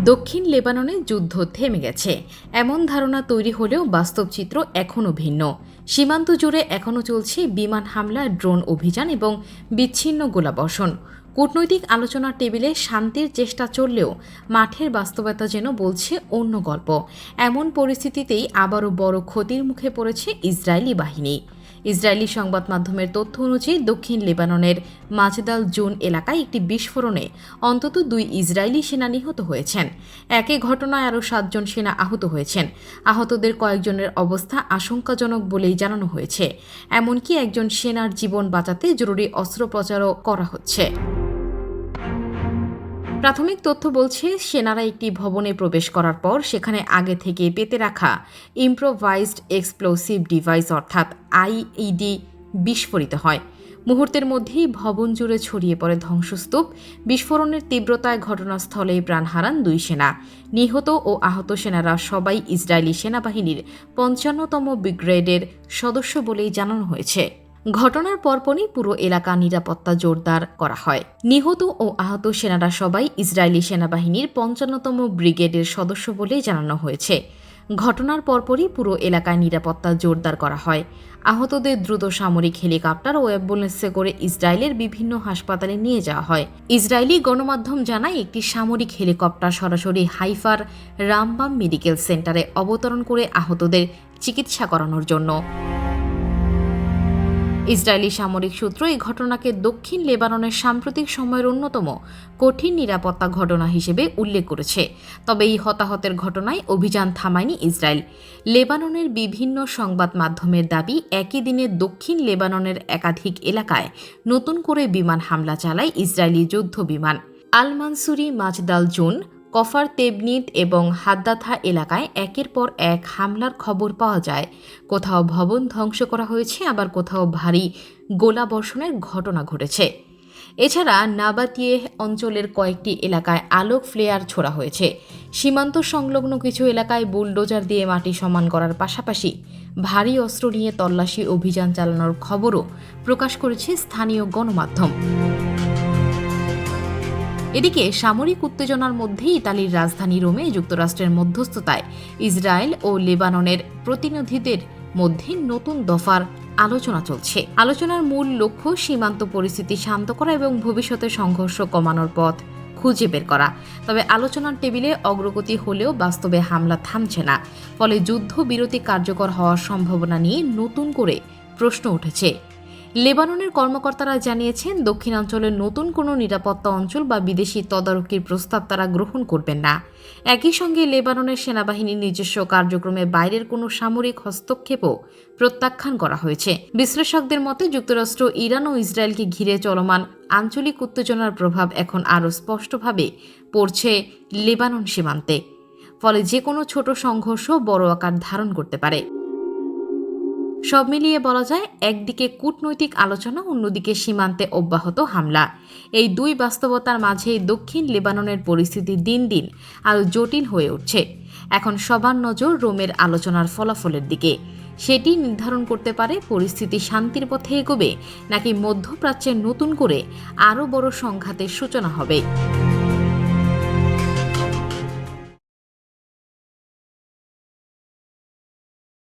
দক্ষিণ লেবাননে যুদ্ধ থেমে গেছে এমন ধারণা তৈরি হলেও বাস্তব চিত্র এখনও ভিন্ন। সীমান্ত জুড়ে এখনও চলছে বিমান হামলা, ড্রোন অভিযান এবং বিচ্ছিন্ন গোলাবর্ষণ। কূটনৈতিক আলোচনার টেবিলে শান্তির চেষ্টা চললেও মাঠের বাস্তবতা যেন বলছে অন্য গল্প। এমন পরিস্থিতিতেই আবারও বড় ক্ষতির মুখে পড়েছে ইসরায়েলি বাহিনী। ইসরায়েলি সংবাদ মাধ্যমের তথ্য অনুযায়ী দক্ষিণ লেবাননের মাজদাল জুন এলাকায় একটি বিস্ফোরণে অন্তত 2 ইসরায়েলি সেনা নিহত হয়েছেন। একই ঘটনায় আরও 7 জন সেনা আহত হয়েছেন। আহতদের কয়েকজনের অবস্থা আশঙ্কাজনক বলেই জানানো হয়েছে। এমনকি একজন সেনার জীবন বাঁচাতে জরুরি অস্ত্রোপচারও করা হচ্ছে। প্রাথমিক তথ্য বলছে, সেনারা একটি ভবনে প্রবেশ করার পর সেখানে আগে থেকে পেতে রাখা ইম্প্রোভাইজড এক্সপ্লোসিভ ডিভাইস অর্থাৎ আইইডি বিস্ফোরিত হয়। মুহূর্তের মধ্যেই ভবন জুড়ে ছড়িয়ে পড়ে ধ্বংসস্তূপ। বিস্ফোরণের তীব্রতায় ঘটনাস্থলেই প্রাণ হারান 2 সেনা। নিহত ও আহত সেনারা সবাই ইসরায়েলি সেনাবাহিনীর 55তম ব্রিগেডের সদস্য বলেই জানানো হয়েছে। ঘটনার পরপরই পুরো এলাকা নিরাপত্তা জোরদার করা হয়। নিহত ও আহত সেনারা সবাই ইসরায়েলি সেনাবাহিনীর 55তম ব্রিগেডের সদস্য বলেই জানানো হয়েছে। ঘটনার পরপরই পুরো এলাকায় নিরাপত্তা জোরদার করা হয়। আহতদের দ্রুত সামরিক হেলিকপ্টার ও অ্যাম্বুলেন্সে করে ইসরায়েলের বিভিন্ন হাসপাতালে নিয়ে যাওয়া হয়। ইসরায়েলি গণমাধ্যম জানায়, একটি সামরিক হেলিকপ্টার সরাসরি হাইফার রামবাম মেডিকেল সেন্টারে অবতরণ করে আহতদের চিকিৎসা করানোর জন্য। ইসরায়েলি সামরিক সূত্র এই ঘটনাকে দক্ষিণ লেবাননের সাম্প্রতিক সময়ের অন্যতম কঠিন নিরাপত্তা ঘটনা হিসেবে উল্লেখ করেছে। তবে এই হতাহতের ঘটনায় অভিযান থামায়নি ইসরায়েল। লেবাননের বিভিন্ন সংবাদ মাধ্যমের দাবি, একই দিনে দক্ষিণ লেবাননের একাধিক এলাকায় নতুন করে বিমান হামলা চালায় ইসরায়েলি যুদ্ধ বিমান। আল মানসুরি, মাজদাল জুন, কফার তেবনিত এবং হাদ্দাথা এলাকায় একের পর এক হামলার খবর পাওয়া যায়। কোথাও ভবন ধ্বংস করা হয়েছে, আবার কোথাও ভারী গোলাবর্ষণের ঘটনা ঘটেছে। এছাড়া নাবাতিয়ে অঞ্চলের কয়েকটি এলাকায় আলোক ফ্লেয়ার ছোড়া হয়েছে। সীমান্ত সংলগ্ন কিছু এলাকায় বুলডোজার দিয়ে মাটি সমান করার পাশাপাশি ভারী অস্ত্র নিয়ে তল্লাশি অভিযান চালানোর খবরও প্রকাশ করেছে স্থানীয় গণমাধ্যম। এদিকে সামরিক উত্তেজনার মধ্যেই ইতালির রাজধানী রোমে যুক্তরাষ্ট্রের মধ্যস্থতায় ইসরায়েল ও লেবাননের প্রতিনিধিদের মধ্যে নতুন দফার আলোচনা চলছে। আলোচনার মূল লক্ষ্য সীমান্ত পরিস্থিতি শান্ত করা এবং ভবিষ্যতে সংঘর্ষ কমানোর পথ খুঁজে বের করা। তবে আলোচনার টেবিলে অগ্রগতি হলেও বাস্তবে হামলা থামছে না। ফলে যুদ্ধবিরতি কার্যকর হওয়ার সম্ভাবনা নিয়ে নতুন করে প্রশ্ন উঠেছে। লেবাননের কর্মকর্তারা জানিয়েছেন, দক্ষিণাঞ্চলের নতুন কোনো নিরাপত্তা অঞ্চল বা বিদেশি তদারকির প্রস্তাব তারা গ্রহণ করবেন না। একই সঙ্গে লেবাননের সেনাবাহিনীর নিজস্ব কার্যক্রমে বাইরের কোনো সামরিক হস্তক্ষেপও প্রত্যাখ্যান করা হয়েছে। বিশ্লেষকদের মতে, যুক্তরাষ্ট্র, ইরান ও ইসরায়েলকে ঘিরে চলমান আঞ্চলিক উত্তেজনার প্রভাব এখন আরও স্পষ্টভাবে পড়ছে লেবানন সীমান্তে। ফলে যে কোনো ছোট সংঘর্ষ বড় আকার ধারণ করতে পারে। সব মিলিয়ে বলা যায়, একদিকে কূটনৈতিক আলোচনা, অন্যদিকে সীমান্তে অব্যাহত হামলা। এই 2 বাস্তবতার মাঝেই দক্ষিণ লেবাননের পরিস্থিতি দিন দিন আরও জটিল হয়ে উঠছে। এখন সবার নজর রোমের আলোচনার ফলাফলের দিকে। সেটি নির্ধারণ করতে পারে পরিস্থিতি শান্তির পথে এগোবে নাকি মধ্যপ্রাচ্যে নতুন করে আরও বড় সংঘাতের সূচনা হবে।